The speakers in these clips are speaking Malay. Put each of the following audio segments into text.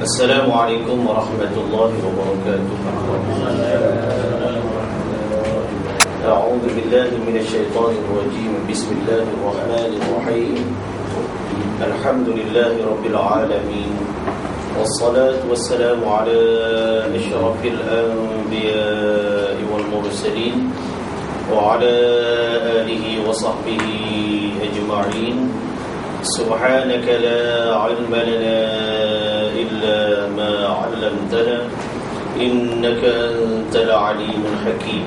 Assalamualaikum warahmatullahi wabarakatuh. A'udzu billahi minasyaitonir rajim. Bismillahirrahmanirrahim. Alhamdulillahi rabbil alamin. Wassalatu wassalamu ala asyrafil anbiya'i wal mursalin wa ala alihi wa sahbihi ajma'in. Subhanaka la ilma lana illa ma 'allamtana innaka antal alimul hakim.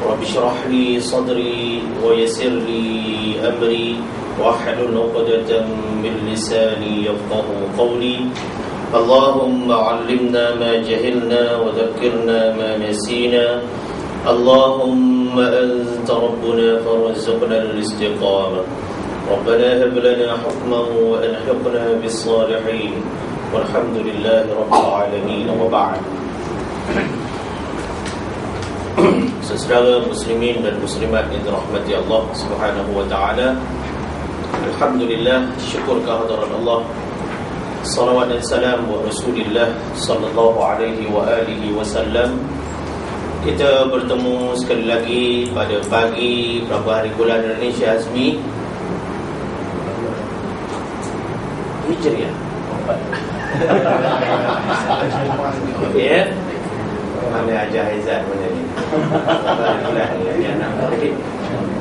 Rabbi shrah li sadri wa yassir li amri wahlul 'uqdatam min lisani yafqahu qawli. Allahumma 'allimna ma jahilna wa dhakkirna ma nasina. Allahumma anta rabbuna farzuqna al-istiqamah. ربنا هب لنا حكما وألحقنا بالصالحين والحمد لله رب العالمين وبعد. Saudara muslimin dan muslimat yang dirahmati Allah Subhanahu wa taala, alhamdulillah, syukur kehadirat Allah. Salawat dan salam wa Rasulillah sallallahu alaihi wa alihi wasallam. Kita bertemu sekali lagi pada pagi berapa hari bulan Indonesia Azmi Hijriah. Ya. Mana ajar Haizat mana ni?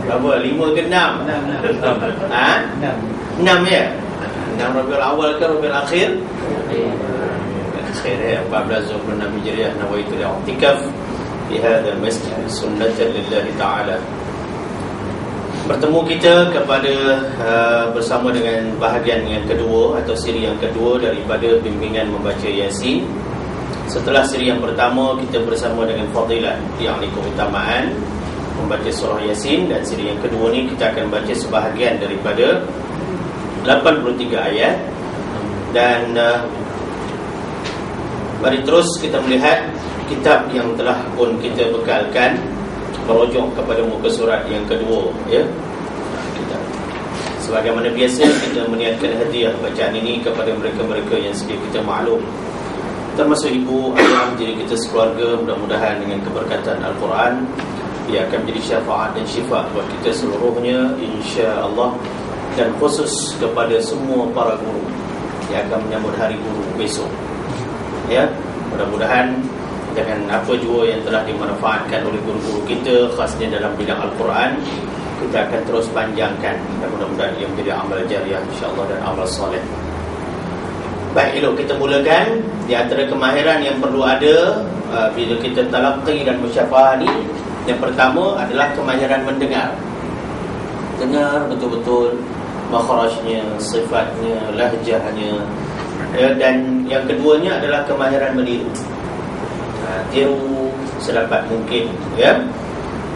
Berapa? 5 ke 6? 6. Ha? 6 ya? 6 Rabiul Awal ke Rabiul Akhir? Akhir ya, 1426 Hijriah. Nawaitu al-i'tikaf fi hadha al-masjid sunnatan lillahi ta'ala. Bertemu kita kepada bersama dengan bahagian yang kedua atau siri yang kedua daripada bimbingan membaca Yasin. Setelah siri yang pertama kita bersama dengan fadilah, yakni keutamaan membaca surah Yasin, dan siri yang kedua ni kita akan baca sebahagian daripada 83 ayat. Dan mari terus kita melihat kitab yang telah pun kita bekalkan, merujuk kepada muka surat yang kedua, ya. Sebagaimana biasa kita meniatkan hadiah bacaan ini kepada mereka-mereka yang sedia kita maklum, termasuk ibu, ayah, diri kita sekeluarga. Mudah-mudahan dengan keberkatan Al-Quran ia akan menjadi syafaat dan syifa buat kita seluruhnya, insya-Allah. Dan khusus kepada semua para guru yang akan menyambut hari guru besok, ya. Mudah-mudahan dengan apa jua yang telah dimanfaatkan oleh guru-guru kita, khasnya dalam bidang Al-Quran, kita akan terus panjangkan, dan mudah-mudahan ia menjadi amal jariah insya-Allah dan amal soleh. Baik, elok kita mulakan. Di antara kemahiran yang perlu ada bila kita talaqi dan musyafahah ni, yang pertama adalah kemahiran mendengar. Dengar betul-betul makhrajnya, sifatnya, lahjahnya, ya. Dan yang keduanya adalah kemahiran meniru. Tiru sedapat mungkin, ya.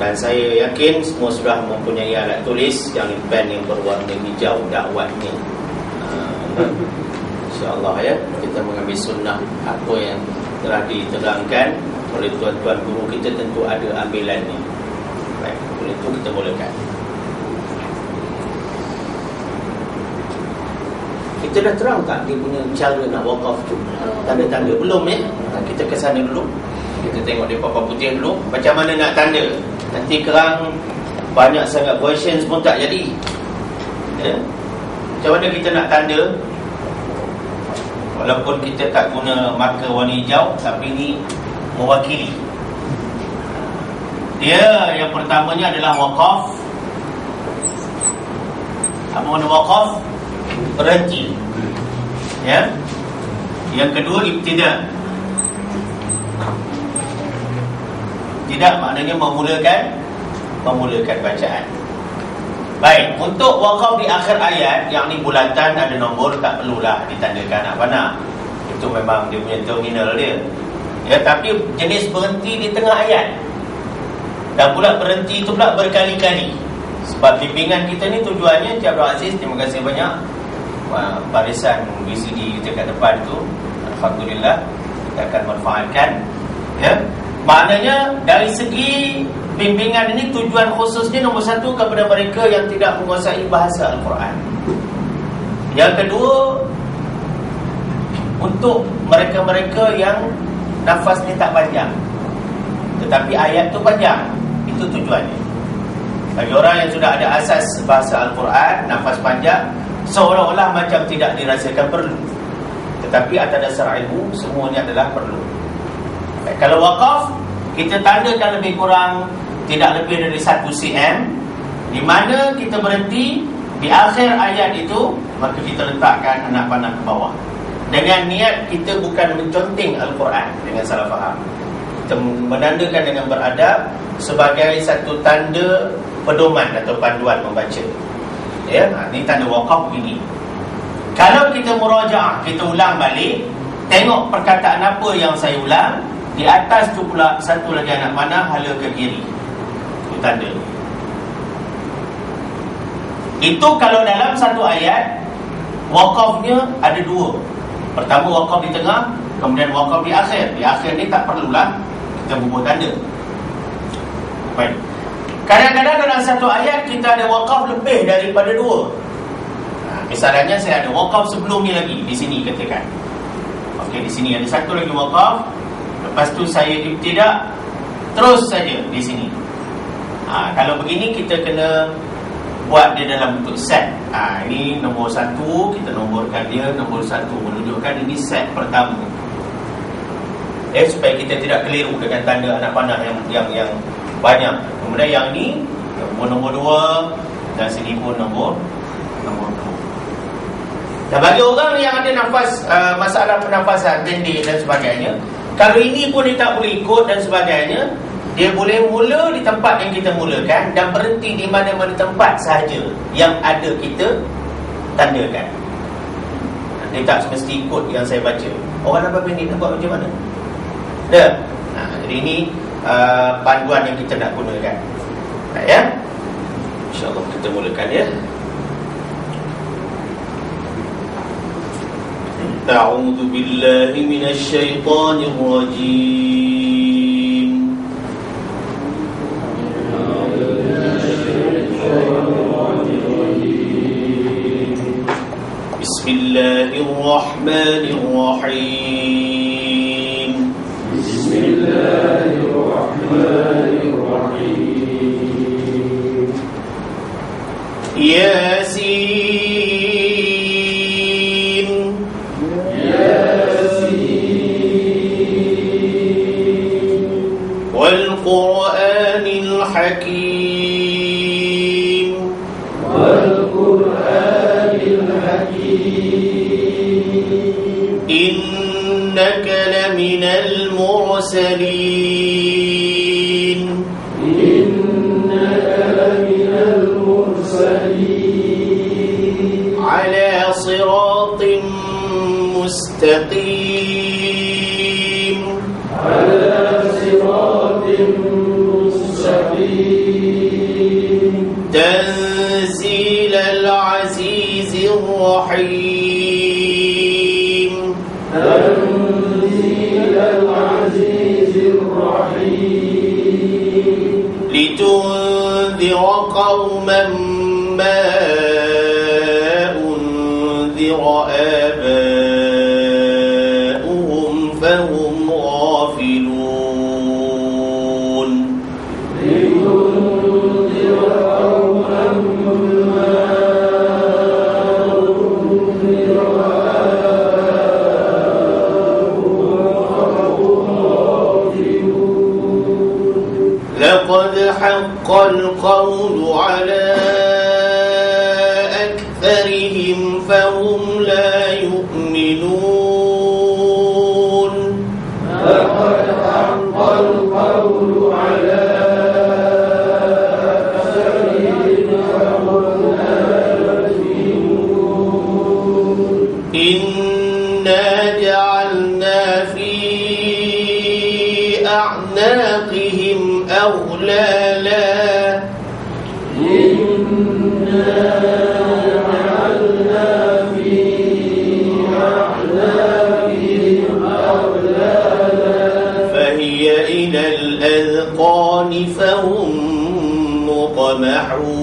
Dan saya yakin semua sudah mempunyai alat tulis yang pen yang berwarna hijau dakwat ni. InsyaAllah, ya, kita mengambil sunnah apa yang telah diterangkan oleh tuan-tuan guru kita, tentu ada ambilan ni. Baik, oleh itu kita mulakan. Kita dah terang tak dia punya cara nak wakaf tu? Tanda-tanda belum, ya? Kita ke sana dulu. Kita tengok di papan putih dulu macam mana nak tanda. Nanti kerang banyak sangat questions pun tak jadi, ya? Macam mana kita nak tanda? Walaupun kita tak guna marker warna hijau, tapi ni mewakili. Dia yang pertamanya adalah waqaf. Apa makna waqaf? Berhenti, ya. Yang kedua ibtida'. Tidak maknanya memulakan bacaan. Baik, untuk waqaf di akhir ayat, yang ni bulatan ada nombor, tak perlulah ditandakan apa-apa. Itu memang dia punya terminal dia, ya. Tapi jenis berhenti di tengah ayat, dan pula berhenti itu pula berkali-kali. Sebab bimbingan kita ni tujuannya, Encik Abdul Aziz, terima kasih banyak, barisan VCD kita kat depan tu, alhamdulillah kita akan manfaatkan, ya. Maknanya dari segi bimbingan ini tujuan khususnya nombor satu kepada mereka yang tidak menguasai bahasa Al-Quran. Yang kedua, untuk mereka-mereka yang nafas ni tak panjang, tetapi ayat tu panjang. Itu tujuannya. Bagi orang yang sudah ada asas bahasa Al-Quran, nafas panjang seolah-olah macam tidak dirasakan perlu, tetapi atas dasar ilmu semuanya adalah perlu. Kalau wakaf, kita tandakan lebih kurang tidak lebih dari 1 cm, di mana kita berhenti di akhir ayat itu, maka kita letakkan anak panah ke bawah, dengan niat kita bukan menconteng Al-Quran dengan salah faham. Kita menandakan dengan beradab sebagai satu tanda pedoman atau panduan membaca. Ya, ini tanda wakaf begini. Kalau kita murajaah, kita ulang balik, tengok perkataan apa yang saya ulang, di atas tu pula satu lagi anak panah hala ke kiri. Itu tanda. Itu kalau dalam satu ayat, wakafnya ada 2. Pertama wakaf di tengah, kemudian wakaf di akhir. Di akhir ni tak perlulah kita bubuh tanda. Baik. Kadang-kadang dalam satu ayat kita ada wakaf lebih daripada 2. Misalnya saya ada wakaf sebelum ni lagi, di sini katakan. Okey, di sini ada satu lagi wakaf. Lepas tu saya ibtidak terus saja di sini. Kalau begini kita kena buat dia dalam bentuk set. Ini nombor 1, kita nomborkan dia nombor 1, menunjukkan ini set pertama. Supaya kita tidak keliru dengan tanda anak panah yang banyak. Kemudian yang ni nombor 2, dan sini pun nombor 2. Dan bagi orang yang ada nafas, masalah pernafasan pendek dan sebagainya, kalau ini pun dia tak boleh ikut dan sebagainya, dia boleh mula di tempat yang kita mulakan dan berhenti di mana-mana tempat sahaja yang ada kita tandakan. Dia tak semesti ikut yang saya baca. Orang nafas pendek nak buat macam mana? Jadi ini panduan yang kita nak gunakan. Ya, InsyaAllah kita mulakan ya. A'udzu billahi minasy syaithanir rajim. Bismillahirrahmanirrahim. Bismillahirrahmanirrahim. Yasin. والقرآن الحكيم. إنك لمن المرسلين. على صراط مستقيم. تنزيل العزيز الرحيم. لتنذر قوما ما أنذر آباؤهم فهم غافلون. لقد حق القول على أكثرهم فهم لا يؤمنون. لقد حق القول على أكثرهم فهم لا يؤمنون. إنا جعلنا في أعناقهم أغلالا. إنا جعلنا في أعناقهم أغلالا فهي إلى الأذقان فهم مقمحون.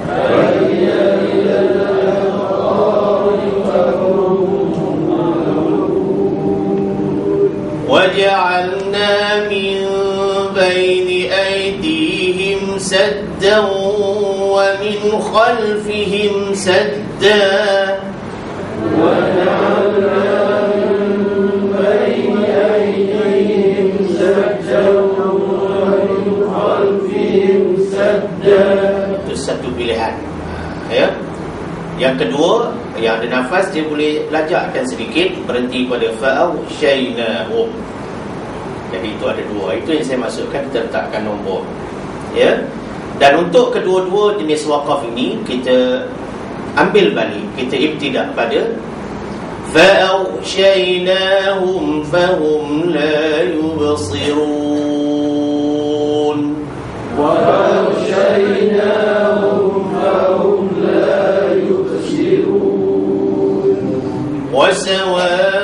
فهي إلى الأذقان فهم وجعلنا من بين أيديهم سدا ومن خلفهم سدا وجعلنا من بين أيديهم سدا ومن خلفهم سدا. Itu satu pilihan. Ya. Yang kedua, yang ada nafas dia boleh lajakkan sedikit, berhenti pada fa'awshaynahum. Jadi itu ada dua. Itu yang saya maksudkan, kita letakkan nombor. Ya. Dan untuk kedua-dua jenis waqaf ini, kita ambil balik, kita ibtidak pada fa'awshaynahum fahum la yubsirun. وَأَغْشَيْنَاهُمْ فَهُمْ لَا يُبْصِرُونَ وَسَوَاءٌ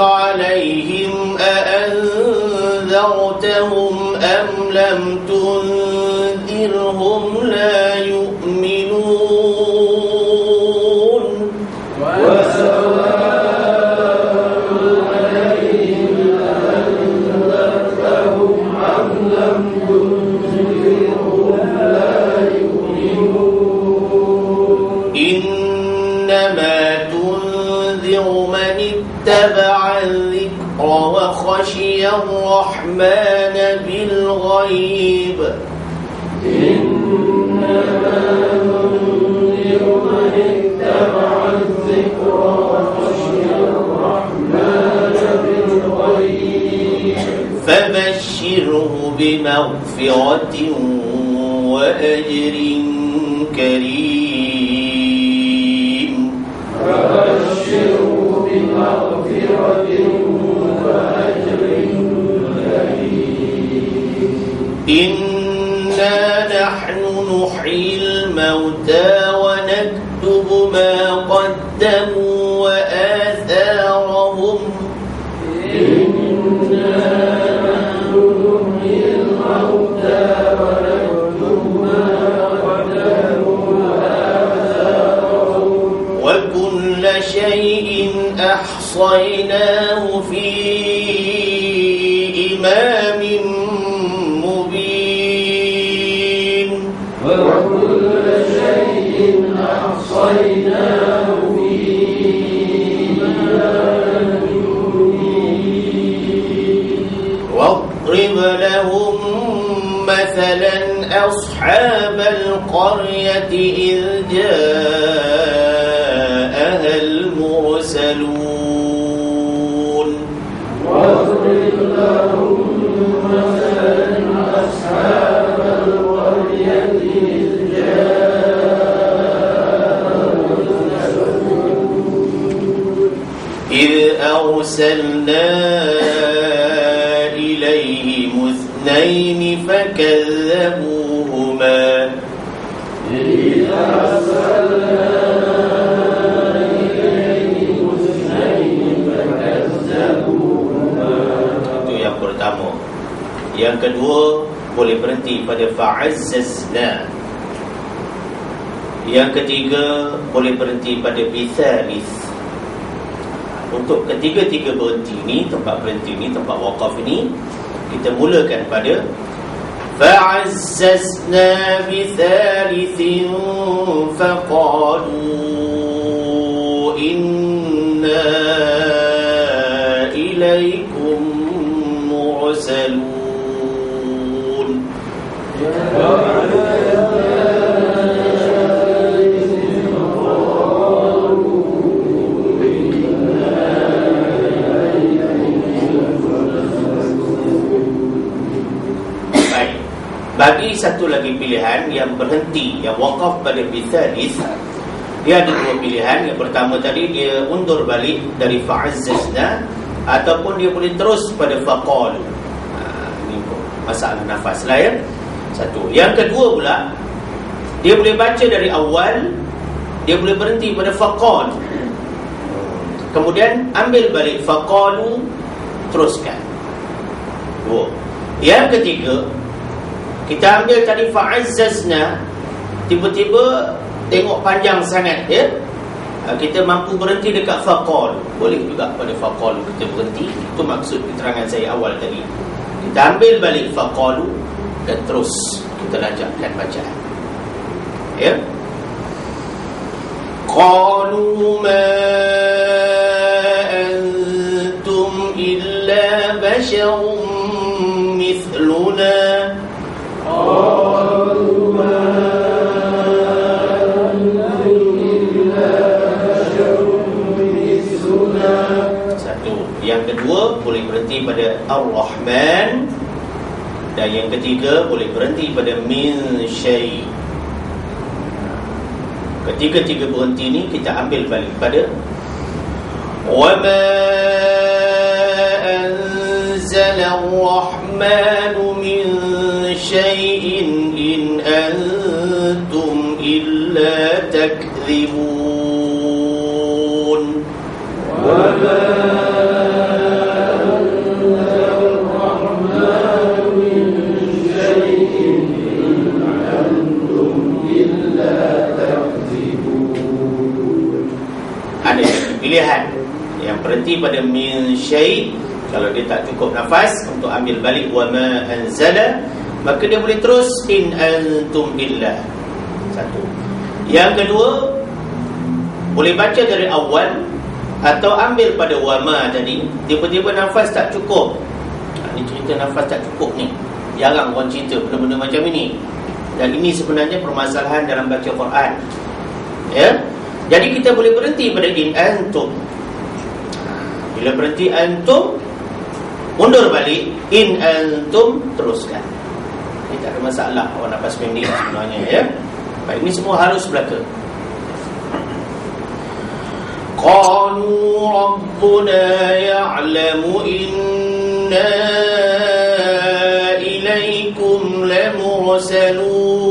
عَلَيْهِمْ أَأَنذَرْتَهُمْ أَمْ لَمْ تُنذِرْهُمْ لَا يُؤْمِنُونَ. إنما تنذر من اتبع الذكر وخشي الرحمن بالغيب. إنما تنذر من اتبع الذكر وخشي الرحمن بالغيب. فبشره بمغفرة وأجر كريم. فبشره بمغفرة وأجر كريم. إنا نحن نحيي الموتى ونكتب ما قدموا وآثارهم. إنا نحن نحيي الموتى ونكتب ما قدموا وآثارهم. وكل شيء أحصيناه في إمام مبين. وكل شيء أحصيناه في إمام مبين. واضرب لهم مثلا أصحاب القرية إذ جاءها المرسلون. واضرب لهم مثلا أصحاب القرية إذ إذ أرسلنا إليهم اثنين فكذبوهما. إذ أرسلنا إليهم اثنين فكذبوهما. Itu yang pertama. Yang kedua, boleh berhenti pada fa'azzazna. Yang ketiga, boleh berhenti pada bithalith. Untuk ketiga-tiga berhenti ni, tempat berhenti ni, tempat waqaf ni, kita mulakan pada fa'azzazna bithalithin faqalu inna ilaykum mursalun. Bagi satu lagi pilihan yang berhenti, yang waqaf pada bithalith, dia ada dua pilihan. Yang pertama tadi, dia undur balik dari fa'azzazna, ataupun dia boleh terus pada faqal. Ini masalah nafas lah ya. Satu. Yang kedua pula, dia boleh baca dari awal, dia boleh berhenti pada faqal, kemudian ambil balik faqalu, teruskan. Dua. Yang ketiga, kita ambil tadi fa'azzazna, tiba-tiba tengok panjang sangat ya. kita mampu berhenti dekat faqal, boleh juga pada faqal kita berhenti. Itu maksud keterangan saya awal tadi. Kita ambil balik faqalu dan terus kita lanjutkan bacaan. Ya. Qalu ma antum illa basharun mithluna. Qalu ma antum illa basharun mithluna. Satu. Yang kedua boleh berhenti pada Ar-Rahman. Dan yang ketiga boleh berhenti pada min syai'. Ketiga-tiga berhenti ni kita ambil balik pada wa ma anzala ar-rahmanu min syai'in in antum illa takdzibun. Wa ma pilihan yang berhenti pada min syai'. Kalau dia tak cukup nafas untuk ambil balik wa ma anzala, maka dia boleh terus in antum illa. Satu. Yang kedua, boleh baca dari awal atau ambil pada wa ma tadi. Tiba-tiba nafas tak cukup. Ini cerita nafas tak cukup ni. Jarang orang cerita benda-benda macam ini. Dan ini sebenarnya permasalahan dalam baca Quran. Ya. Jadi kita boleh berhenti pada in antum. Bila berhenti antum, mundur balik in antum, teruskan. Ini tak ada masalah. Awak nafas pendek sebenarnya, ya. Baik, ini semua harus belaka. Qalu rabbuna ya'lamu inna ilaikum lamursalun.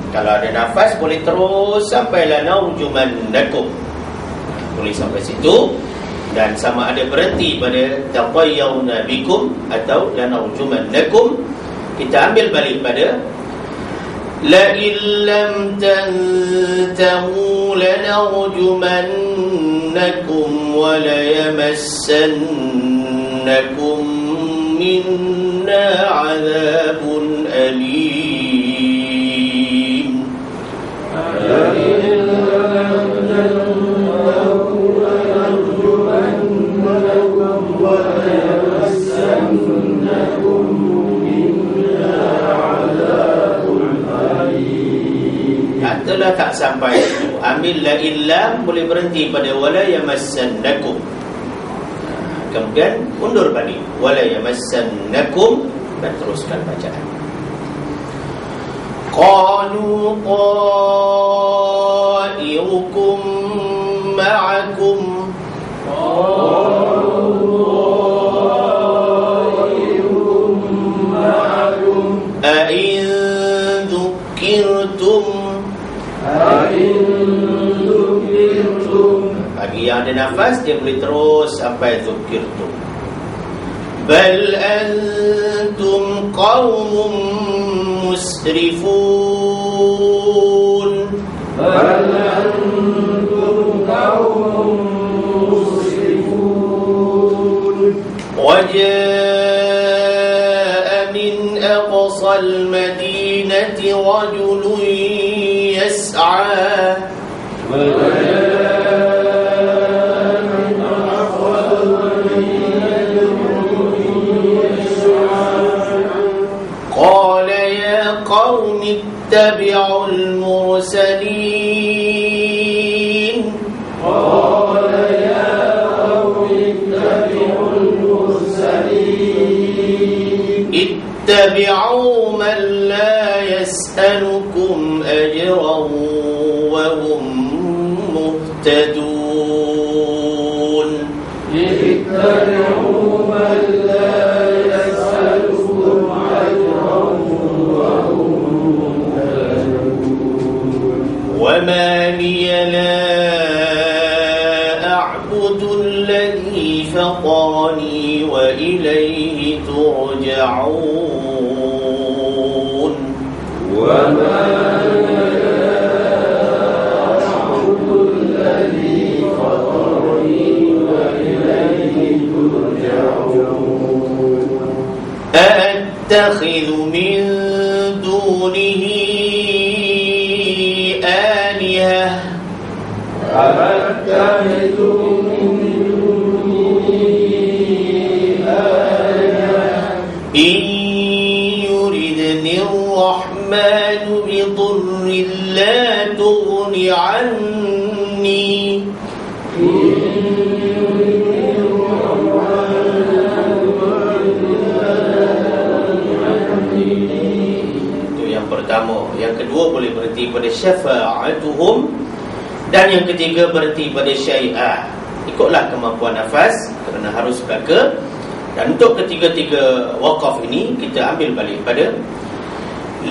Kalau ada nafas boleh terus sampai lanarjumannakum. Boleh sampai situ. Dan sama ada berhenti pada taqayyarna bikum atau lanarjumannakum. Kita ambil balik pada la illam tantahu lanarjumannakum wa la yamassannakum minna 'adzabun alim. La illam tantahu lanarjumannakum wa la yamassannakum minna 'adzabun alim. Katalah tak sampai itu. Ambil la illam, boleh berhenti pada wala yamassannakum. Kemudian undur balik wala yamassannakum dan teruskan bacaan. Qalu qa'irukum ma'akum. Qa'irukum ma'akum. A'in dzukirtum. Bagi yang ada nafas, dia boleh terus sampai dzukirtum. Bal antum qaumun musrifun. Bal antum qaumun musrifun. Wajaa min aqsal madinati rajulun yas'a. قال يا قوم اتبعوا المرسلين واتبعوا من لا يسألكم أجرا وهم مهتدون اتبعوا من لا يسألكم أجرا وهم مهتدون وما لي لا أعبد الذي فطرني وإليه ترجعون وما أعبد الذي فطرني وإليه ترجعون أأتخذ من دونه آلهة أأتخذ من دونه آلهة إن يردني الرحمن بضر لا تغن عني Itu yang pertama. Yang kedua boleh berhenti pada syafa'atuhum, dan yang ketiga berhenti pada syai'ah. Ikutlah kemampuan nafas kerana harus belaka. Dan untuk ketiga-tiga waqaf ini kita ambil balik pada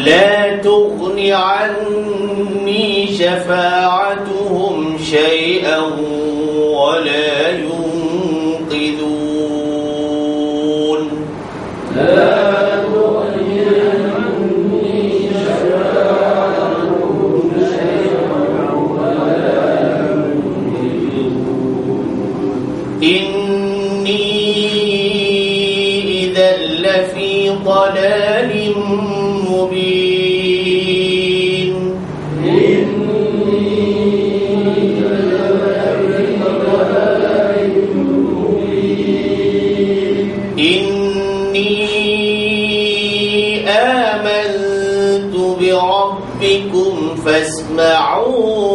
la tughni anni syafa'atuhum syai'an wa la yunqidhun. لا تغني عني شفاعتهم شيئا ولا ينقذون إني إذا لفي ضلال مبين إني آمنت بربكم فاسمعون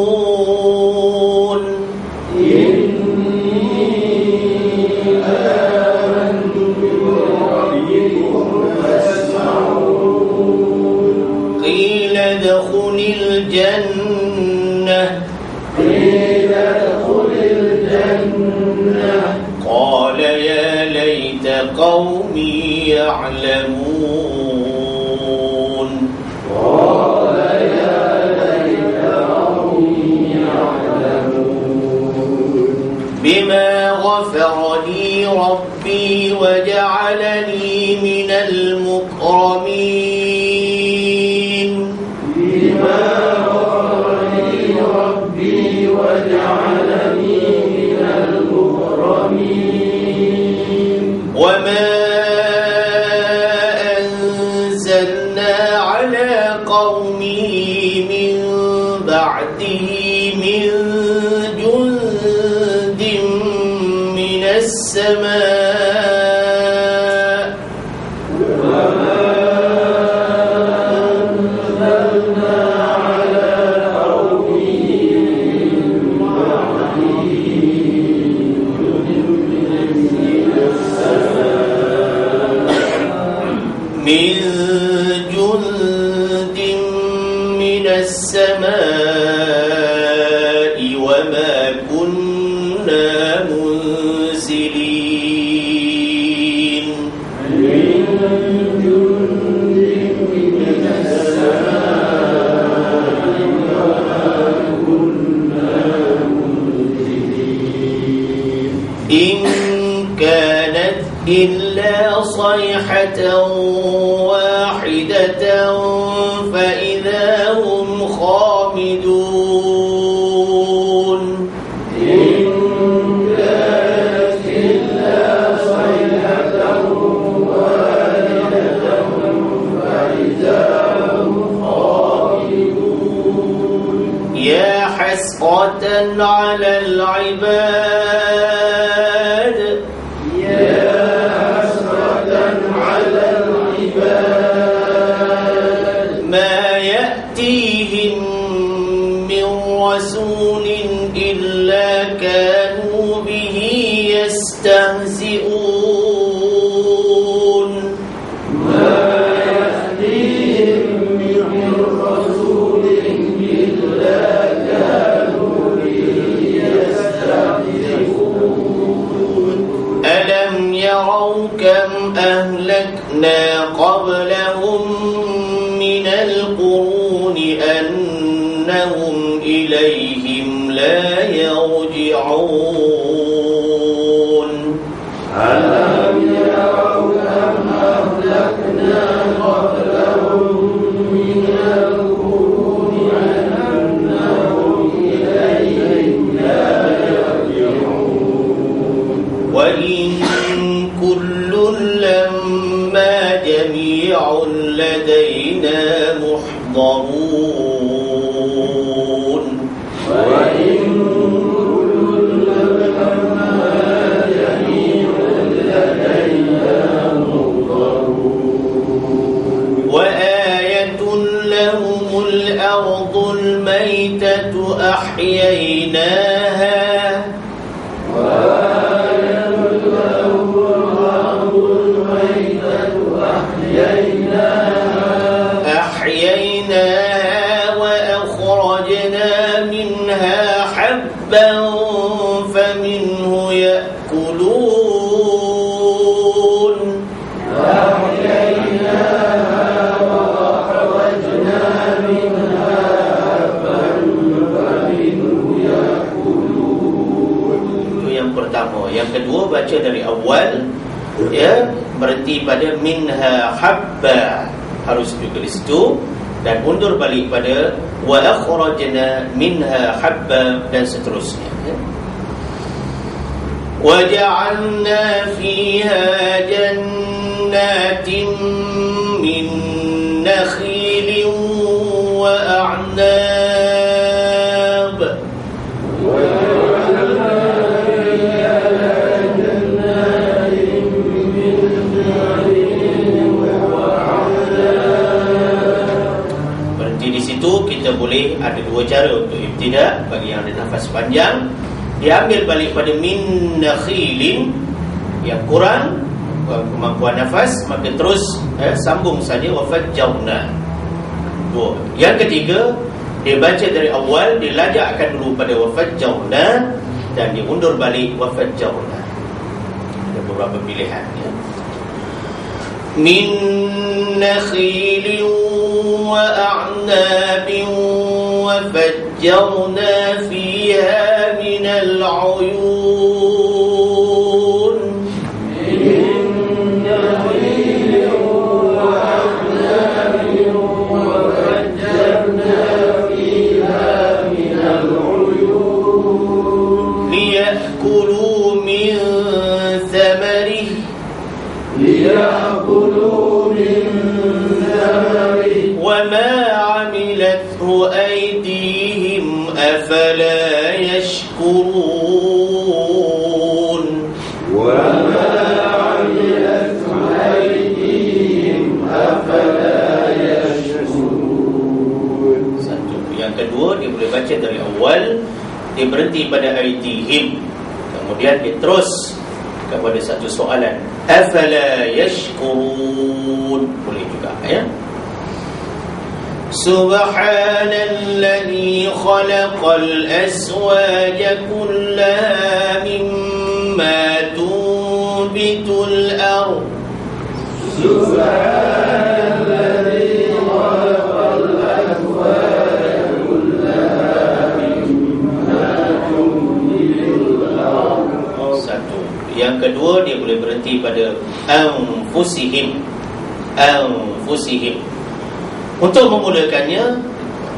قيل ادخل الجنة قال يا ليت قومي يعلمون بما غفر لي ربي وجعلني من المكرمين وما أنزلنا على قومه من بعده من جند من السماء من جند من السماء وما كنا منزلين إن كانت إلا صيحة واحدة فإذا هم خامدون يا حسرة على العباد ما يأتيهم من رسول إلا كانوا به يستهزئون الظن أنهم إليهم لا يرجعون ألم يروا كم أهلكنا قبلهم من القرون أنهم إليهم لا يرجعون وإن كل لما جميع لدينا محضرون وإن كل لما جميع لدينا محضرون وآية لهم الأرض الميتة أحييناها أحييناها وأخرجنا منها حبا فمنه يأكلون Itu yang pertama. Yang kedua baca dari awal, ya, berhenti pada minha habba, harus juga di situ, dan undur balik pada wa akhrajna minha habba dan seterusnya, ya. Wa ja'alna fiha jannatin min nakhilin wa a'nab kita boleh ada dua cara untuk ibtidak. Bagi yang ada nafas panjang, diambil balik pada min nakhilin, yang kurang kemampuan nafas, maka terus sambung saja wa fajjarna. Dua. Yang ketiga, dia baca dari awal, dilajakkan dulu pada wa fajjarna dan diundur balik wa fajjarna. Ada beberapa pilihan, ya. Min nakhilin wa a'nabin wa fajjarna fiha min al-'uyun. Min nakhilin wa a'nabin wa fajjarna fiha min al-'uyun. Liya'kulu min thamarihi وما عملته أيديهم أفلا يشكرون وما عملته أيديهم أفلا يشكرون. Satu. Yang kedua, dia boleh baca dari awal, dia berhenti pada aydihim, kemudian dia terus kepada satu soalan, afala yashkurun, boleh juga, ya. Subhanalladzi khalaqal azwaja kullaha mimma tunbitul ardh. Subhanalladzi khalaqal azwaja kullaha mimma tunbitul ardh. Satu. Yang kedua, dia boleh berhenti pada anfusihim. Anfusihim. Untuk memulakannya,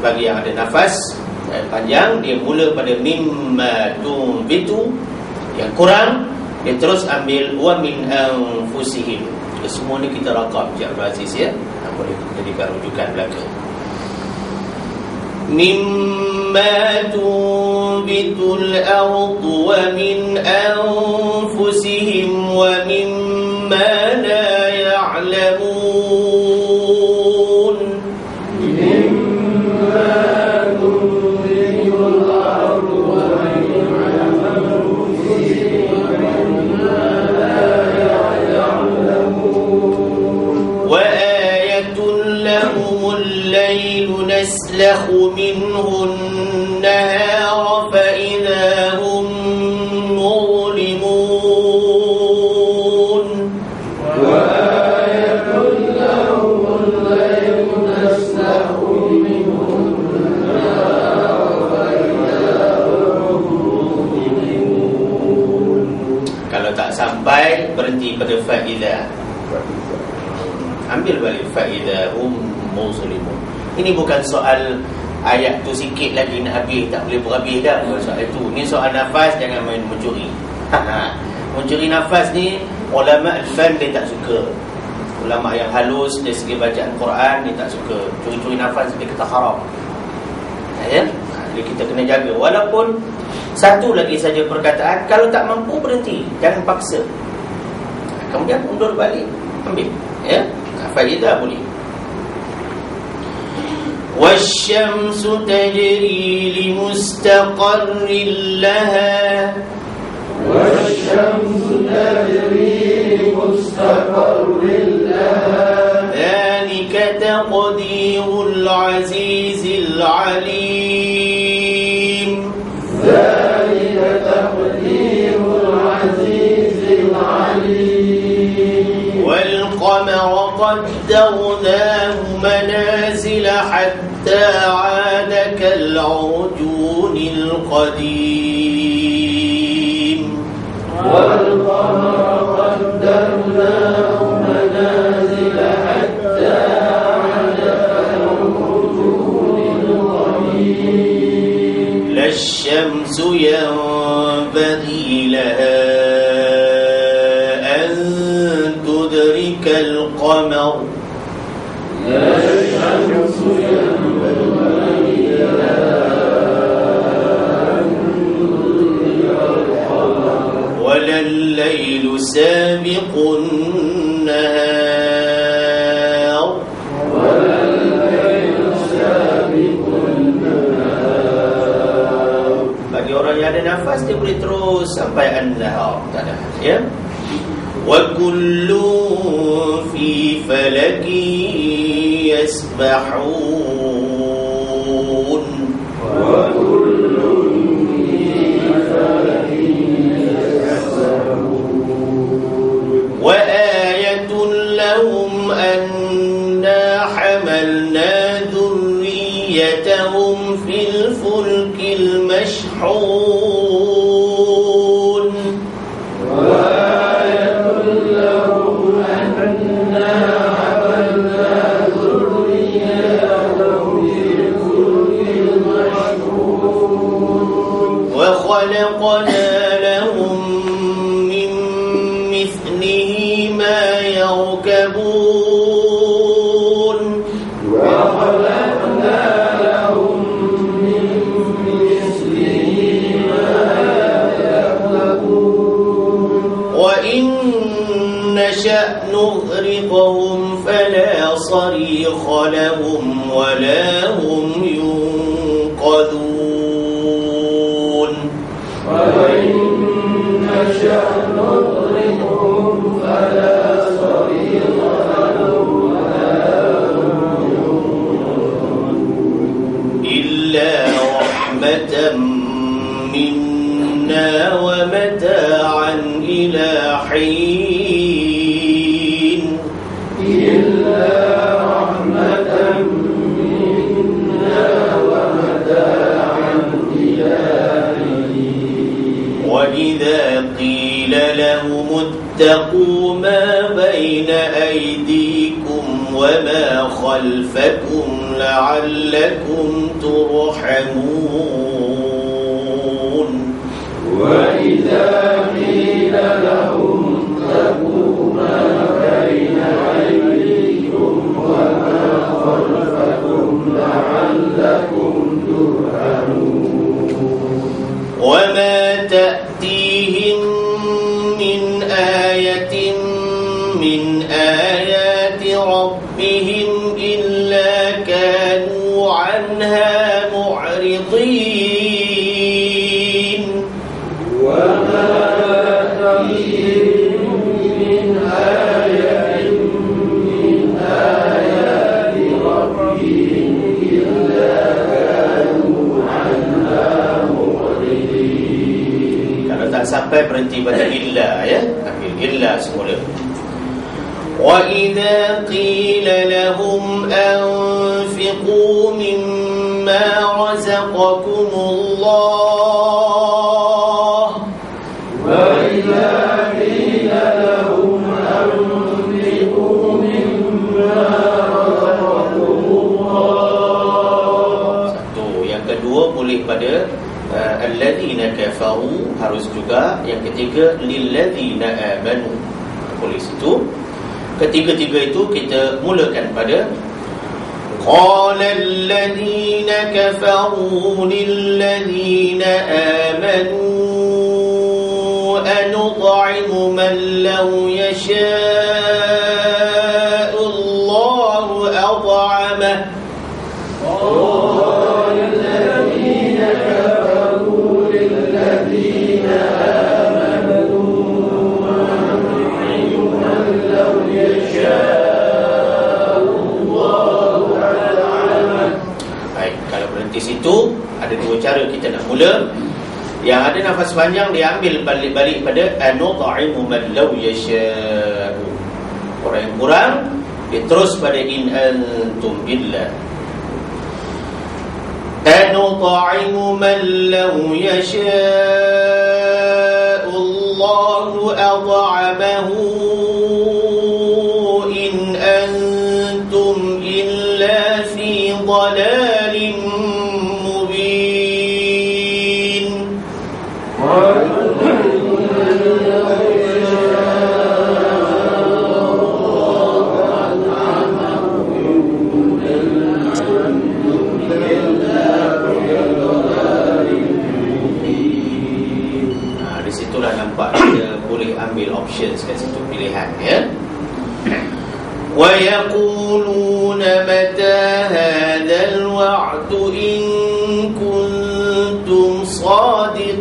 bagi yang ada nafas panjang, dia mula pada mimma tunbitu. Yang kurang, dia terus ambil wa min anfusihim. Semua ni kita rakam Cik Abdul Aziz, ya. Boleh jadikan rujukan belakang. Mimma tunbitul ardu wa min anfusihim wa mimma la ya'lamun. Mimma tunbitul ardu wa min anfusihim wa mimma la ya'lamun. Wa ayatun lahumul laylu naslahu minhu an-nahara fa idza hum mulimun. Wa ayatun lahumul laylu naslahu minhu Ini bukan soal ayat tu sikit lagi nak habis, tak boleh berhabis dah. Soal itu. Ini soal nafas, jangan main mencuri. Mencuri nafas ni ulama al-fan dia tak suka. Ulama yang halus dari segi bacaan Quran dia tak suka. Curi-curi nafas dia kata haram. Ya? Jadi kita kena jaga. Walaupun satu lagi saja perkataan, kalau tak mampu berhenti, jangan paksa. Kemudian undur balik, ambil. Ya? Faedah boleh. والشمس تجري لمستقر لها والشمس تجري لمستقر لها ذلك تقدير العزيز العليم ذلك تقدير العزيز العليم والقمر قدرناه منازل حتى عاد كالعرجون القديم والقمر قدرناه منازل حتى عاد كالعرجون القديم لا الشمس ينبغي لها أن تدرك القمر لا الشمس ينبغي لها أن تدرك القمر ولا الليل سابق النهار ولا الليل سابق النهار. Bagi orang yang ada nafas, dia boleh terus sampai an-nahar. Tak ada, ya. وَكُلٌّ فِي فَلَكٍ يَسْبَحُونَ وكل في فلك يسبحون وآية لهم أنا حملنا ذريتهم في الفلك المشحون وآية لهم أنا حملنا ذريتهم في الفلك المشحون وخلقنا لهم من مثله ما يركبون وخلقنا لهم من مثله ما يركبون وإن نشأ نغرقهم فلا صريخ لهم ولا هم ينقذون وإن نشأ نغرقهم فلا صريخ لهم ولا إلا رحمة منا ومتاعا إلى حين إلا رحمة منا ومتاعا إلى حين وإذا قيل لهم اتقوا ما بين أيديكم وما خلفكم لعلكم ترحمون وإذا قيل لهم اتقوا ما بين أيديكم وما خلفكم لعلكم ترحمون وما تأتيهم من آية من آيات ربهم إلا كانوا عنها معرضين وما تأتيهم من آية من آيات ربهم إلا كانوا عنها معرضين. Kalau tak sampai berhenti baca illa, ya. Ambil illa semula. وَإِذَا قِيلَ لَهُمْ أَنفِقُوا مِمَّا رَزَقَكُمُ اللَّهُ وإذا قيل لهم أنفقوا مما رزقكم الله kedua boleh pada alladzina kafaru, harus juga yang ketiga lilladzina amanu, boleh situ. Ketiga-tiga itu kita mulakan pada qala alladzina kafaru lilladzina amanu anut'imu man law yasha'u Allahu at'amah. قال الذين كفروا للذين آمنوا أنطعم من لو يشاء الله أطعمه. Baik, kalau berhenti situ ada dua cara kita nak mula. Yang ada nafas panjang diambil balik pada anut'imu man law yasha'u. Orang yang kurang dia terus pada in antum billah. أنطعم من لو يشاء الله أطعمه إن أنتم إلا في ضلال مبين. Disitulah nampak kita boleh ambil options kat situ, pilihan ya. Wa yaquluna mata hadzal wa'du in kuntum shadiqin.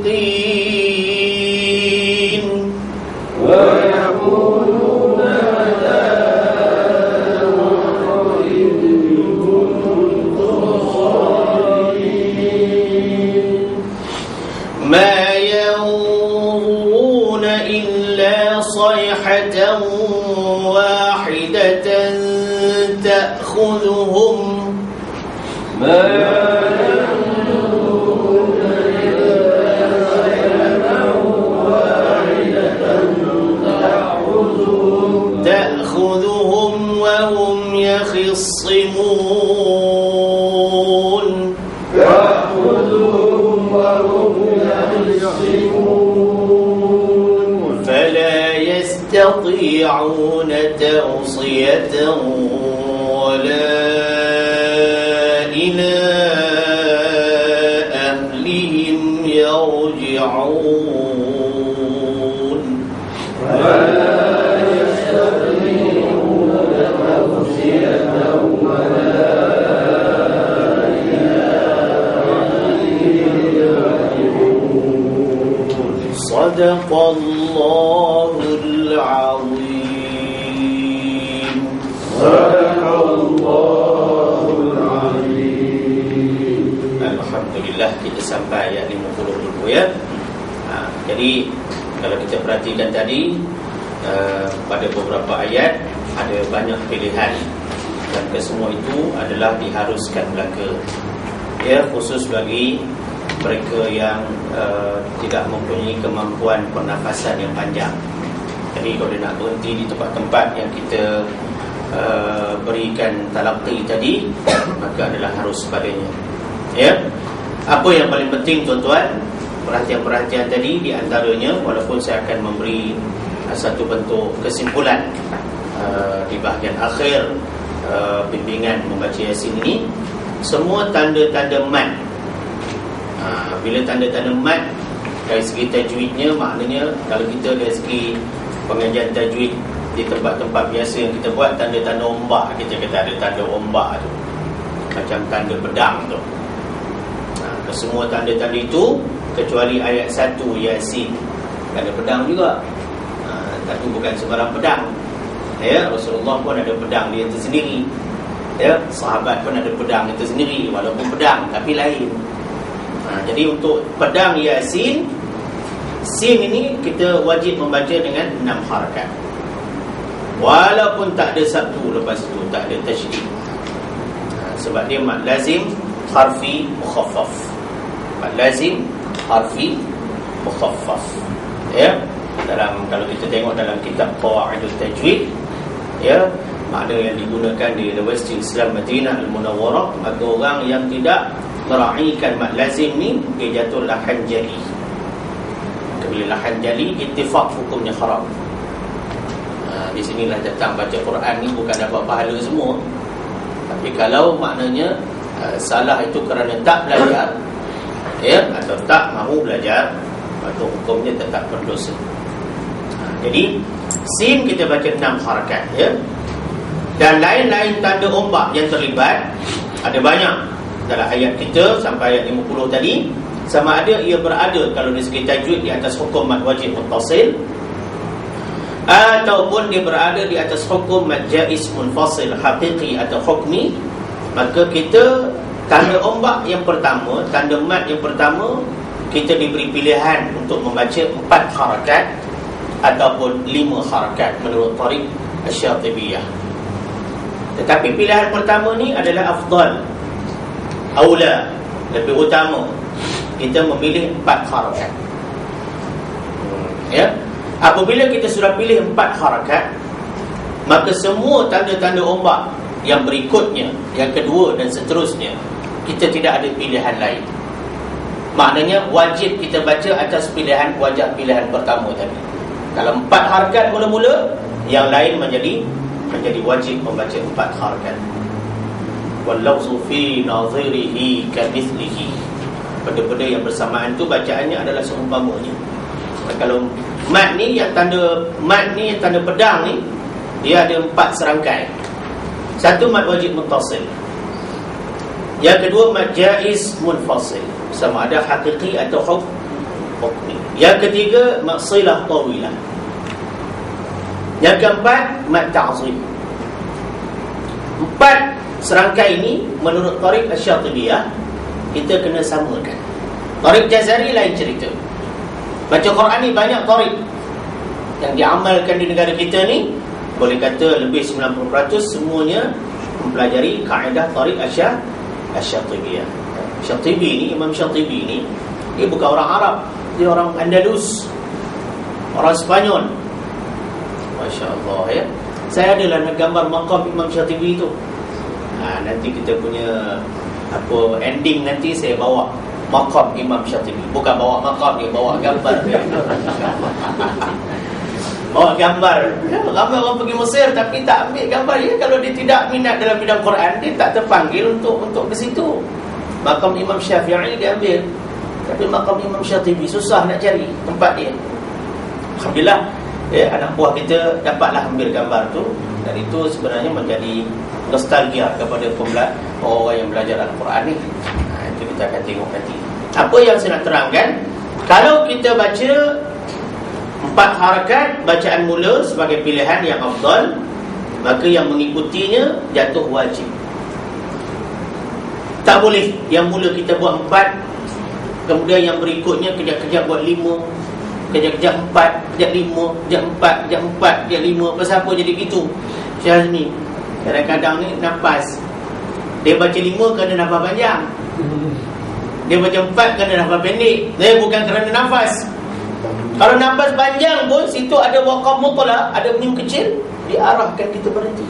Wa yaquluna mata hadzal wa'du in kuntum shadiqin. Ma إلا صيحة واحدة تأخذهم ما ينظرون إلا صيحة واحدة تأخذهم وهم يخصمون تأخذهم وهم يخصمون فلا يستطيعون توصية ولا إلى أهلهم يرجعون. ولا يستطيعون توصية ولا إلى أهلهم يرجعون. صدق الله العظيم. صدق الله العظيم. Alhamdulillah kita sampai ayat 50 dulu ya. Jadi kalau kita perhatikan tadi pada beberapa ayat ada banyak pilihan dan kesemua itu adalah diharuskan belaka. Ya, khusus bagi mereka yang tidak mempunyai kemampuan pernafasan yang panjang. Jadi kalau dia nak berhenti di tempat-tempat yang kita berikan talaqi tadi, maka adalah harus padanya. Ya. Apa yang paling penting tuan-tuan, perhatian-perhatian tadi di antaranya, walaupun saya akan memberi satu bentuk kesimpulan di bahagian akhir bimbingan membaca Yasin ini, semua tanda-tanda mat. Bila tanda-tanda mat dari segi tajwidnya, maknanya kalau kita dari segi pengajian tajwid di tempat-tempat biasa yang kita buat, tanda-tanda ombak, kita kata ada tanda ombak tu, macam tanda pedang tu. Semua tanda-tanda itu kecuali ayat 1 Yasin, tanda pedang juga. Tapi bukan sembarang pedang. Ya, Rasulullah pun ada pedang dia tersendiri. Ya, sahabat pun ada pedang itu sendiri, walaupun pedang tapi lain. Jadi untuk pedang Yasin, sin ini kita wajib membaca dengan 6 harakat. Walaupun tak ada satu lepas itu, tak ada tasydid. Sebab dia mad lazim harfi mukhaffaf. Mad lazim harfi mukhaffaf. Ya, dalam kalau kita tengok dalam kitab Qawaidut Tajwid, ya, makna yang digunakan di Universiti Islam Madinah Al-Munawwarah, maka orang yang tidak meraihkan mad lazim ni, dia jatuh lahan jali. Bila lahan jali, ittifaq hukumnya haram. Di sinilah datang baca Quran ni bukan dapat pahala semua. Tapi kalau maknanya salah itu kerana tak belajar, atau tak mahu belajar, maka hukumnya tetap berdosa. Jadi sin kita baca 6 harakat, dan lain-lain tanda ombak yang terlibat ada banyak dalam ayat kita sampai ayat 50 tadi. Sama ada ia berada kalau dari segi tajwid di atas hukum mad wajib muttasil, ataupun dia berada di atas hukum mad jaiz munfasil haqiqi atau hukmi. Maka kita tanda ombak yang pertama, tanda mad yang pertama, kita diberi pilihan untuk membaca 4 harakat ataupun 5 harakat menurut Tariq Asy-Syatibiyah. Tetapi pilihan pertama ni adalah afdal, aula, lebih utama. Kita memilih 4 harakat. Apabila kita sudah pilih 4 harakat, maka semua tanda-tanda ombak yang berikutnya, yang kedua dan seterusnya, kita tidak ada pilihan lain. Maknanya wajib kita baca atas pilihan pertama tadi. Kalau 4 harakat mula-mula, yang lain menjadi wajib membaca 4 harakat. Wallafzu fi nadhirihi kamithlihi. Benda-benda yang bersamaan tu bacaannya adalah seumpamanya. Kalau mad ni yang tanda pedang ni, dia ada 4 serangkai. Satu mad wajib muttasil, yang kedua mad jaiz munfasil, sama ada haqiqi atau hukmi. Yang ketiga mad silah tawilah. Yang keempat mad ta'zim. 4 serangkai ini menurut Tariq Asy-Syatibiyah kita kena samakan. Tariq Jazari lain cerita. Baca Quran ni banyak tariq yang diamalkan di negara kita ni, boleh kata lebih 90% semuanya mempelajari kaedah Tariq Asy-Syatibiyah. Syatibi ni, Imam Syatibi ni, dia bukan orang Arab, dia orang Andalus, orang Spanyol. Masya Allah, Saya adalah nak gambar maqam Imam Syatibi tu. Nanti kita punya ending nanti saya bawa maqam Imam Syatibi. Bukan bawa maqam dia, bawa gambar dia. Bawa gambar. Ramai orang pergi Mesir tapi tak ambil gambar dia. Kalau dia tidak minat dalam bidang Quran, dia tak terpanggil untuk ke situ. Maqam Imam Syafi'i dia ambil, tapi maqam Imam Syatibi susah nak cari tempat dia. Alhamdulillah, anak buah kita dapatlah ambil gambar tu. Dan itu sebenarnya menjadi nostalgia kepada orang yang belajar Al-Quran ni. Itu kita akan tengok nanti. Apa yang saya nak terangkan, kalau kita baca 4 harakat bacaan mula sebagai pilihan yang afdal, maka yang mengikutinya jatuh wajib. Tak boleh yang mula kita buat 4, kemudian yang berikutnya kejap-kejap buat 5, kejap-kejap 4, kejap 5, kejap 4, kejap 4, kejap 5. Pasal apa jadi gitu? Syekh ni kadang-kadang ni nafas, dia baca 5 kerana nafas panjang, dia baca 4 kerana nafas pendek. Dia bukan kerana nafas. Kalau nafas panjang pun situ ada waqaf mutlaq, ada mim kecil, diarahkan kita berhenti.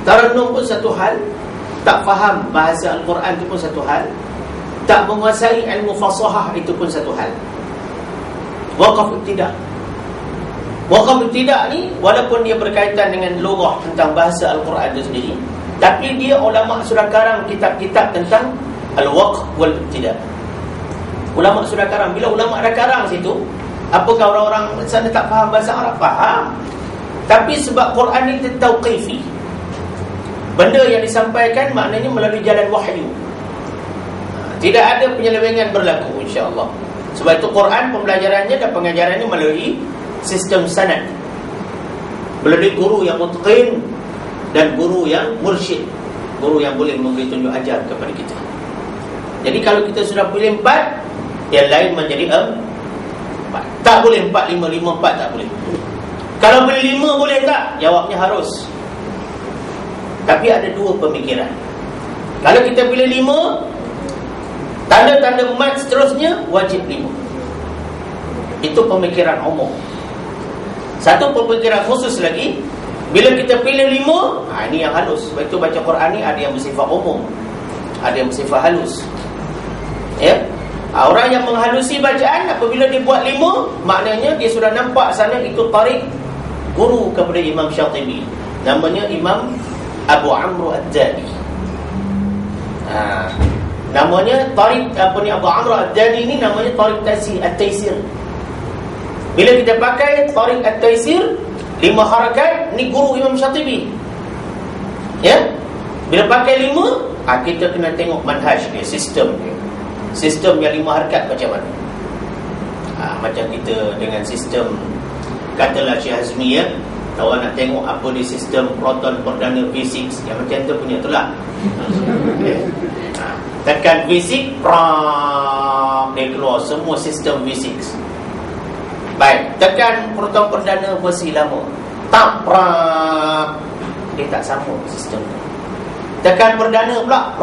Tarannum pun satu hal, tak faham bahasa Al-Quran itu pun satu hal, tak menguasai ilmu fasahah itu pun satu hal. Waqaf ibtidah. Waqaf ibtidah ni walaupun dia berkaitan dengan lughah tentang bahasa Al-Quran itu sendiri, tapi dia ulama sudah karang kitab-kitab tentang al-waqf wal ibtidah. Ulama sudah karang. Bila ulama dah karang situ, apakah orang-orang sana tak faham bahasa Arab? Faham. Tapi sebab Quran ni tauqifi, benda yang disampaikan maknanya melalui jalan wahyu, tidak ada penyelewengan berlaku, insya-Allah. Sebab itu Quran pembelajarannya dan pengajarannya melalui sistem sanad, melalui guru yang mutqin dan guru yang mursyid, guru yang boleh memberi tunjuk ajar kepada kita. Jadi kalau kita sudah pilih 4, yang lain menjadi 4. Tak boleh 4, 5, 5, 4 tak boleh. Kalau pilih 5 boleh tak? Jawabnya harus. Tapi ada 2 pemikiran. Kalau kita pilih 5, tanda-tanda mat seterusnya wajib 5. Itu pemikiran umum. Satu pemikiran khusus lagi, bila kita pilih 5, ini yang halus. Sebab itu baca Quran ni ada yang bersifat umum, ada yang bersifat halus. Ya. Orang yang menghalusi bacaan apabila dia buat 5, maknanya dia sudah nampak sana itu tarik guru kepada Imam Syatibi. Namanya Imam Abu Amr Ad-Dani. Namanya tarik Abu Amr Ad-Dani ni namanya tarik At-Taisir. Bila kita pakai tarik At-Taisir 5 harakat, ni guru Imam Syatibi. Ya. Bila pakai 5, kita kena tengok manhaj dia, sistem dia. Sistem yang 5 harakat macam mana? Macam kita dengan sistem, katalah Syekh Hazmi, ya, awak nak tengok apa di sistem proton perdana V6 yang macam tu punya tu lah. Okay. Tekan V6, dia keluar semua sistem V6. Baik, tekan proton perdana versi lama, dia tak sama sistem tu. Tekan perdana pula,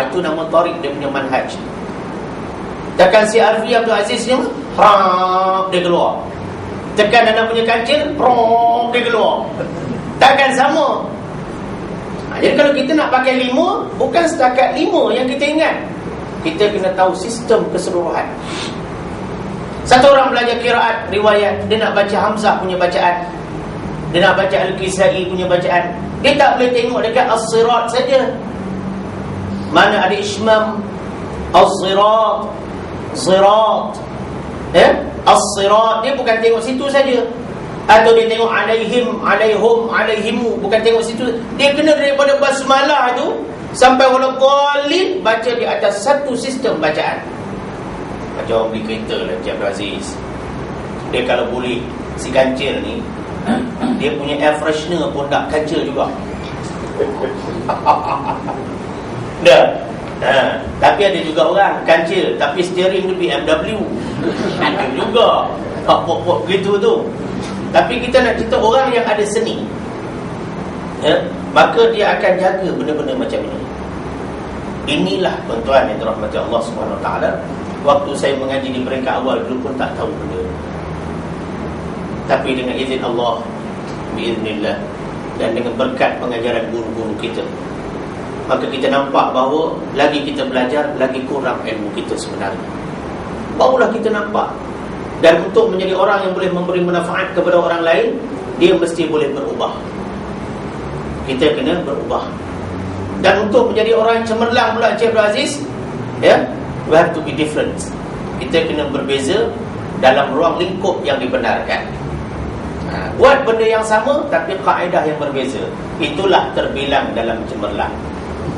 itu nama tarik dia punya manhaj. Tekan si Alfi Abdul Aziz ni, dia keluar. Tekan anak punya kancil, dia keluar. Takkan sama. Jadi kalau kita nak pakai 5, bukan setakat 5 yang kita ingat. Kita kena tahu sistem keseluruhan. Satu orang belajar qiraat riwayat, dia nak baca Hamzah punya bacaan, dia nak baca Al-Kisai punya bacaan, dia tak boleh tengok dekat As-Sirat saja. Mana ada Ishmam, As-Sirat, Sirat, As-Sirat, dia bukan tengok situ saja. Atau dia tengok alaihim, alaihum, alaihimu, bukan tengok situ. Dia kena daripada basmalah tu sampai waladdallin, baca di atas satu sistem bacaan. Macam orang beli kereta lah, Encik Abdul Aziz, dia kalau boleh, si kancil ni, dia punya air freshener pun tak kancil juga. Dah. Tapi ada juga orang kancil tapi steering dia BMW. Ada juga pop-pop gitu tu. Tapi kita nak cerita orang yang ada seni, ya, maka dia akan jaga benda-benda macam ini. Inilah tuan-tuan yang dirahmati Allah SWT. Waktu saya mengaji di peringkat awal dulu pun tak tahu benda. Tapi dengan izin Allah, biiznillah, dan dengan berkat pengajaran guru-guru kita, maka kita nampak bahawa lagi kita belajar, lagi kurang ilmu kita sebenarnya. Barulah kita nampak. Dan untuk menjadi orang yang boleh memberi manfaat kepada orang lain, dia mesti boleh berubah. Kita kena berubah. Dan untuk menjadi orang yang cemerlang pula, Encik Abdul Aziz, ya, we have to be different. Kita kena berbeza dalam ruang lingkup yang dibenarkan. Buat benda yang sama tapi kaedah yang berbeza, itulah terbilang dalam cemerlang,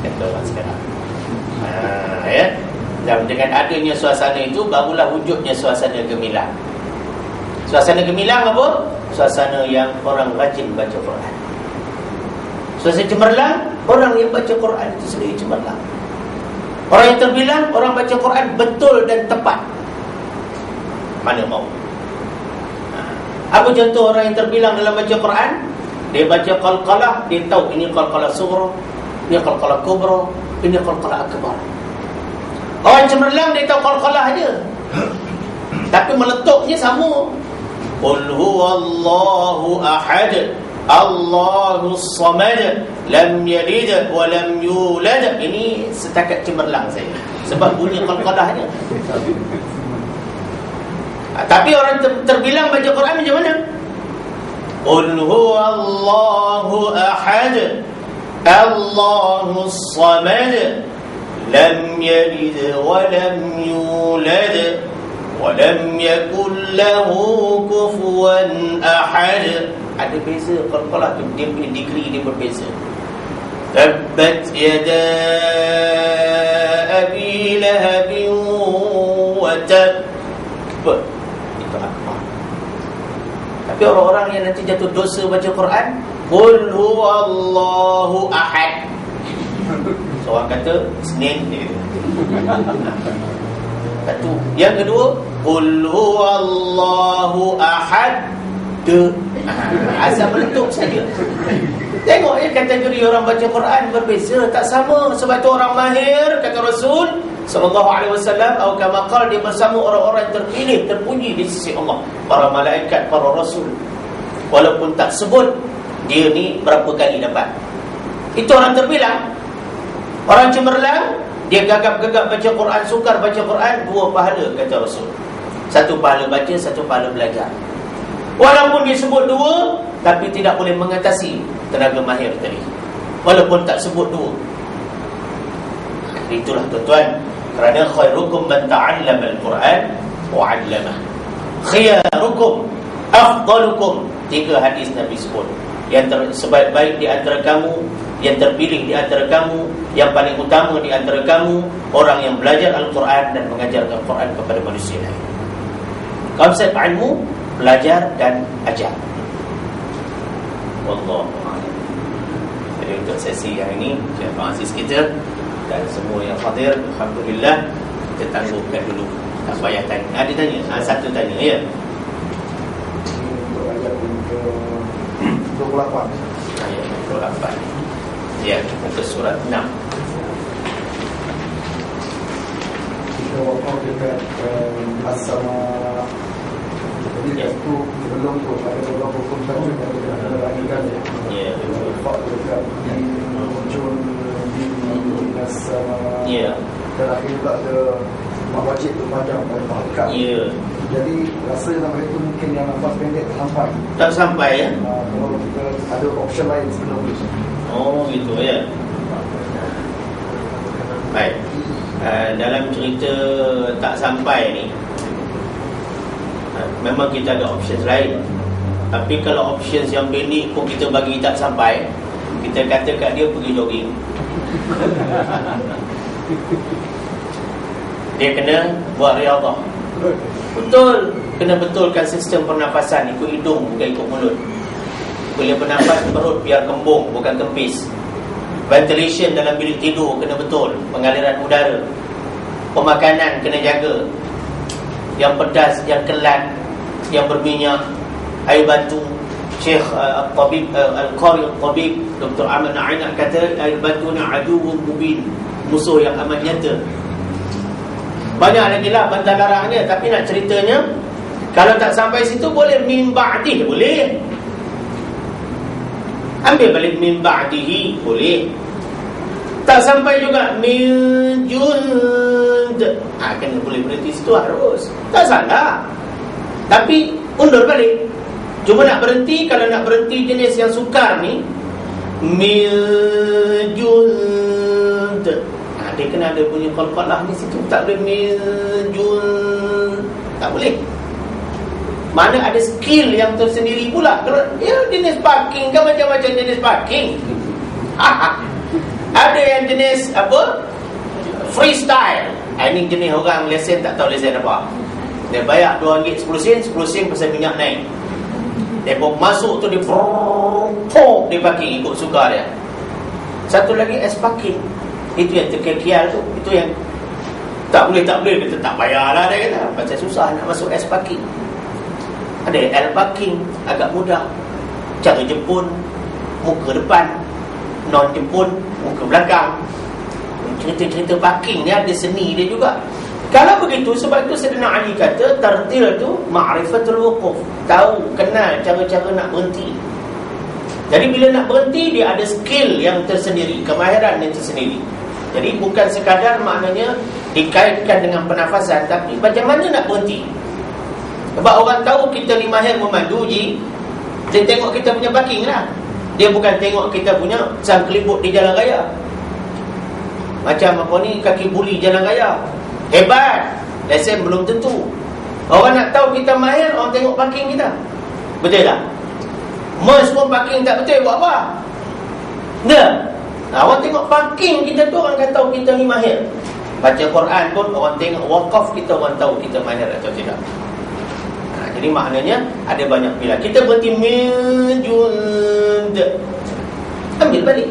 kata orang sekarang. Ya. Dan dengan adanya suasana itu, barulah wujudnya suasana gemilang. Suasana gemilang apa? Suasana yang orang rajin baca Quran. Suasana cemerlang, orang yang baca Quran itu sendiri cemerlang. Orang yang terbilang, orang baca Quran betul dan tepat. Mana mau? Apa contoh orang yang terbilang dalam baca Quran? Dia baca qalqalah, dia tahu ini qalqalah sughra, ini qalqalah kubra, ini qalqalah akbar. Orang cemerlang dia tahu qalqalah aja, tapi meletuknya sama. Qul huwallahu ahad, Allahus samad, lam yalid wa lam yulad. Ini setakat cemerlang saya, sebab bunyi qalqalahnya. Tapi orang terbilang baca Quran macam mana? Qul huwallahu ahad, Allahus samad, lam yalid wa lam yulad wa lam yakul lahu kufuwan ahad. Ada beza qalqalah tu, dia punya degree dia berbeza. Tabbat yada abi lahab wa tab. Itu akbar. Tapi orang-orang yang nanti jatuh dosa baca Quran, qul huwallahu ahad, seorang kata Senin dia. Satu. Yang kedua, qul huwallahu ahad. Asal meletup saja. Tengok ya, kategori orang baca Quran berbeza, tak sama. Sebab tu orang mahir, kata Rasul sallallahu alaihi wasallam, atau kama qala, dia bersama orang-orang terpilih, terpuji di sisi Allah, para malaikat, para rasul. Walaupun tak sebut dia ni berapa kali dapat. Itu orang terbilang. Orang cemerlang, dia gagap-gagap baca Quran, sukar baca Quran, 2 pahala kata Rasul. 1 pahala baca, 1 pahala belajar. Walaupun dia sebut 2, tapi tidak boleh mengatasi tenaga mahir tadi, walaupun tak sebut 2. Itulah tuan-tuan, kerana khairukum man ta'allama al-Quran wa 'allamah, khiyarukum afdalukum. 3 hadis Nabi sebut. Yang sebaik-baik di antara kamu, yang terpilih di antara kamu, yang paling utama di antara kamu, orang yang belajar Al-Quran dan mengajar Al-Quran kepada manusia lain. Konsep ilmu, belajar dan ajar. Wallahu a'lam. Jadi untuk sesi yang ini, Syekh Francis kita dan semua yang hadir, alhamdulillah, kita tangguhkan dulu. Tak payah tanya. Ada tanya? Satu tanya, ya. Untuk ayat ke 28. Ayat 28. Ya, muka surat 6. Kita wakaf dekat as-sama. Jadi kat tu sebelum tu ada beberapa hukum saja yang ada lagi kan. Ya. Pak dekat di muncul di as-sama. Ya. Dan akhir juga ada mak wajib tu panjang pada makat. Ya. Jadi rasa sampai itu mungkin yang nafas pendek sampai. Tak sampai, ya. Kalau kita ada option lain sebelum itu. Oh, gitu, ya. Baik. Dalam cerita tak sampai ni, memang kita ada options lain. Tapi kalau options yang pendek pun kita bagi tak sampai, kita kata kat dia pergi jogging. Dia kena buat riyadhah. Betul, kena betulkan sistem pernafasan, ikut hidung bukan ikut mulut. Bila bernafas perut biar kembung bukan kempis. Ventilation dalam bilik tidur kena betul, pengaliran udara. Pemakanan kena jaga. Yang pedas, yang kelat, yang berminyak, air batu. Syekh Al-Tabib Al-Qari Al-Tabib Dr. Ahmad Na'inah kata air batu ni aduwwun mubin, musuh yang amat nyata. Banyak lagi lah bantal larangnya, tapi nak ceritanya, kalau tak sampai situ boleh min ba'dih, boleh. Ambil balik min ba'dihi, boleh. Tak sampai juga min jund, kena boleh berhenti situ harus. Tak salah. Tapi undur balik. Cuma nak berhenti, kalau nak berhenti jenis yang sukar ni, min jund, dia kena ada punya qalqalah ni situ. Tak boleh min jund, tak boleh. Mana ada skill yang tersendiri pula. Kalau ya jenis parking kan macam-macam jenis parking. Ada yang jenis apa? Freestyle. Ini jenis orang lesen tak tahu lesen apa. Dia bayar RM2 10 sen, 10 sen pasal minyak naik. Dia pun masuk tu dia dia parking ikut suka dia. Satu lagi S parking. Itu yang terkekial tu. Itu yang tak boleh, kita tak bayarlah dia kata. Macam susah nak masuk S parking. Ada L parking, agak mudah. Cara jemput, muka depan. Non jemput, muka belakang. Cerita-cerita parking ni ada seni dia juga. Kalau begitu, sebab itu Sayyidina Ali kata tartil tu ma'rifatul wuquf, tahu, kenal cara-cara nak berhenti. Jadi bila nak berhenti, dia ada skill yang tersendiri, kemahiran yang tersendiri. Jadi bukan sekadar maknanya dikaitkan dengan pernafasan, tapi macam mana nak berhenti. Sebab orang tahu kita ni mahir memandu, dia tengok kita punya parking lah. Dia bukan tengok kita punya sang kelibut di jalan raya. Macam apa ni, kaki buli jalan raya. Hebat, lesen belum tentu. Orang nak tahu kita mahir, orang tengok parking kita. Betul tak? Mas pun parking tak betul, buat apa? Nah, orang tengok parking kita tu, orang kata tahu kita ni mahir. Baca Quran pun orang tengok wakaf kita, orang tahu kita mahir atau tidak. Jadi maknanya ada banyak pilihan. Kita berhenti min jund, ambil balik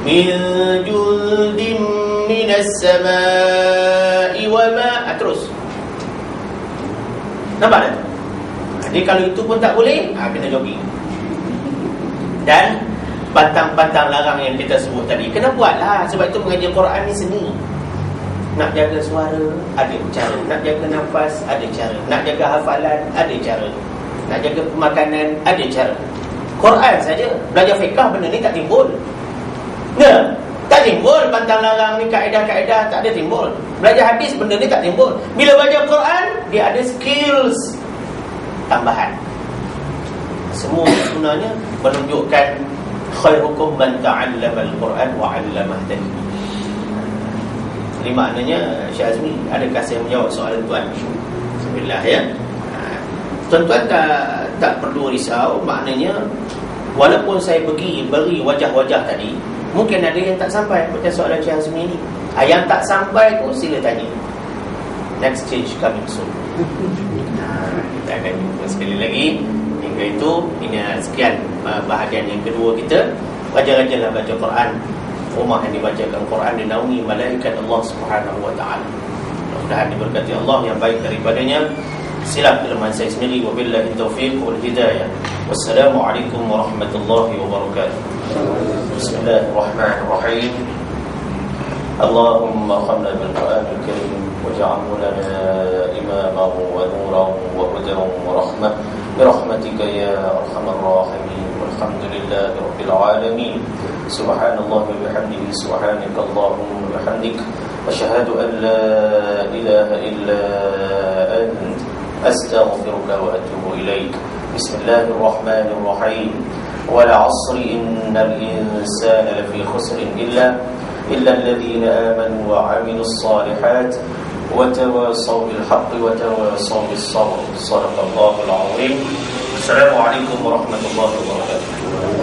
min jundin minas samai wa ma, terus. Nampak tak? Jadi kalau itu pun tak boleh, kena jogging. Dan pantang-pantang larang yang kita sebut tadi, kena buatlah. Sebab itu mengajar Quran ni seni. Nak jaga suara, ada cara. Nak jaga nafas, ada cara. Nak jaga hafalan, ada cara. Nak jaga pemakanan, ada cara. Quran saja. Belajar fiqh benda ni tak timbul. Nah, tak Tak timbul pantang larang ni, kaedah-kaedah tak ada timbul. Belajar hadis benda ni tak timbul. Bila baca Quran, dia ada skills tambahan. Semua sebenarnya menunjukkan khairukum man ta'allama al-Quran wa 'allamah. Jadi maknanya Syekh Azmi, adakah saya menjawab soalan tuan? Bismillah ya. Tuan-tuan tak perlu risau. Maknanya walaupun saya beri wajah-wajah tadi, mungkin ada yang tak sampai macam soalan Syekh Azmi ni. Yang tak sampai tu sila tanya. Next stage coming soon. Kita akan jumpa sekali lagi. Hingga itu, ini sekian bahagian yang kedua kita. Rajin-rajinlah baca Quran. Rumah yang dibacakan Quran dinaungi malaikat Allah Subhanahu wa taala. Mudah-mudahan diberkati Allah yang baik daripadanya. Silap kelemahan saya sendiri. Wabillahi taufiq wal hidayah. Wassalamualaikum warahmatullahi wabarakatuh. Bismillahirrahmanirrahim. Allahumma khamna bil Qur'anil Karim waj'alhu lana imaman wa nuran wa hudan wa rahmah birahmatika ya arhamar rahimin. Walhamdulillahi rabbil alamin. Subhanallah wa bihamdihi subhanaka Allahumma wa bihamdik asyhadu an la ilaha illa ant astaghfiruka wa atubu ilaik. Bismillahirrahmanirrahim. Wal 'asri innal insana lafi khusrin illa alladhina amanu wa 'amilus salihat wa tawasaw bil haqqi wa tawasaw bis sabr. Shadaqallahul 'azim. Assalamualaikum warahmatullahi wabarakatuh.